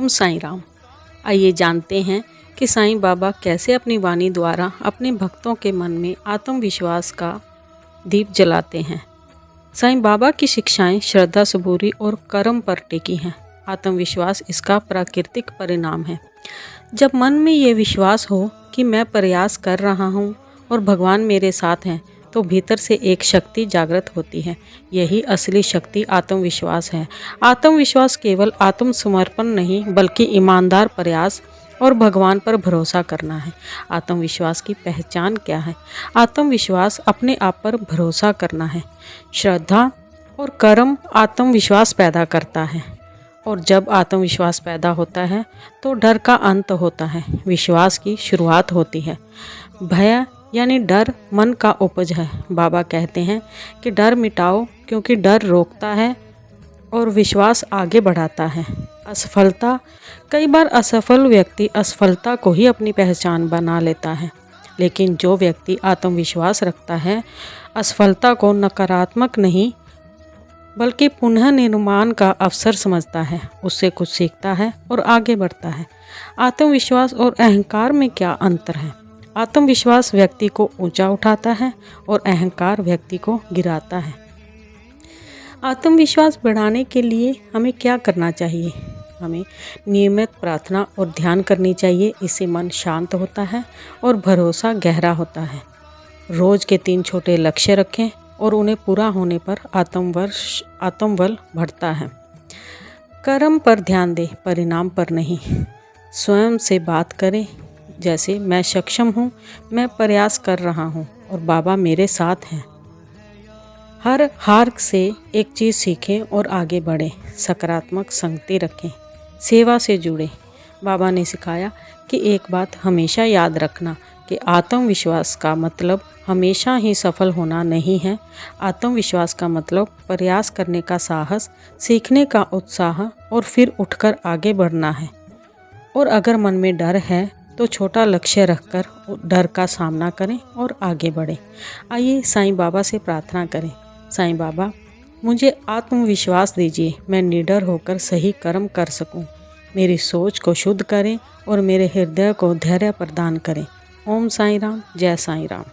साईं राम। आइए जानते हैं कि साईं बाबा कैसे अपनी वाणी द्वारा अपने भक्तों के मन में आत्मविश्वास का दीप जलाते हैं। साईं बाबा की शिक्षाएं श्रद्धा, सबूरी और कर्म पर टिकी हैं। आत्मविश्वास इसका प्राकृतिक परिणाम है। जब मन में ये विश्वास हो कि मैं प्रयास कर रहा हूँ और भगवान मेरे साथ हैं, तो भीतर से एक शक्ति जागृत होती है। यही असली शक्ति आत्मविश्वास है। आत्मविश्वास केवल आत्मसमर्पण नहीं, बल्कि ईमानदार प्रयास और भगवान पर भरोसा करना है। आत्मविश्वास की पहचान क्या है? आत्मविश्वास अपने आप पर भरोसा करना है। श्रद्धा और कर्म आत्मविश्वास पैदा करता है, और जब आत्मविश्वास पैदा होता है तो डर का अंत होता है, विश्वास की शुरुआत होती है। भय यानी डर मन का उपज है। बाबा कहते हैं कि डर मिटाओ, क्योंकि डर रोकता है और विश्वास आगे बढ़ाता है। असफलता, कई बार असफल व्यक्ति असफलता को ही अपनी पहचान बना लेता है, लेकिन जो व्यक्ति आत्मविश्वास रखता है असफलता को नकारात्मक नहीं बल्कि पुनः निर्माण का अवसर समझता है, उससे कुछ सीखता है और आगे बढ़ता है। आत्मविश्वास और अहंकार में क्या अंतर है? आत्मविश्वास व्यक्ति को ऊंचा उठाता है और अहंकार व्यक्ति को गिराता है। आत्मविश्वास बढ़ाने के लिए हमें क्या करना चाहिए? हमें नियमित प्रार्थना और ध्यान करनी चाहिए। इससे मन शांत होता है और भरोसा गहरा होता है। रोज के 3 छोटे लक्ष्य रखें और उन्हें पूरा होने पर आत्मबल बढ़ता है। कर्म पर ध्यान दें, परिणाम पर नहीं। स्वयं से बात करें, जैसे मैं सक्षम हूँ, मैं प्रयास कर रहा हूँ और बाबा मेरे साथ हैं। हर हार से एक चीज़ सीखें और आगे बढ़ें। सकारात्मक संगति रखें, सेवा से जुड़ें। बाबा ने सिखाया कि एक बात हमेशा याद रखना कि आत्मविश्वास का मतलब हमेशा ही सफल होना नहीं है। आत्मविश्वास का मतलब प्रयास करने का साहस, सीखने का उत्साह और फिर उठकर आगे बढ़ना है। और अगर मन में डर है तो छोटा लक्ष्य रखकर डर का सामना करें और आगे बढ़ें। आइए साईं बाबा से प्रार्थना करें। साईं बाबा, मुझे आत्मविश्वास दीजिए, मैं निडर होकर सही कर्म कर सकूं। मेरी सोच को शुद्ध करें और मेरे हृदय को धैर्य प्रदान करें। ओम साईं राम, जय साईं राम।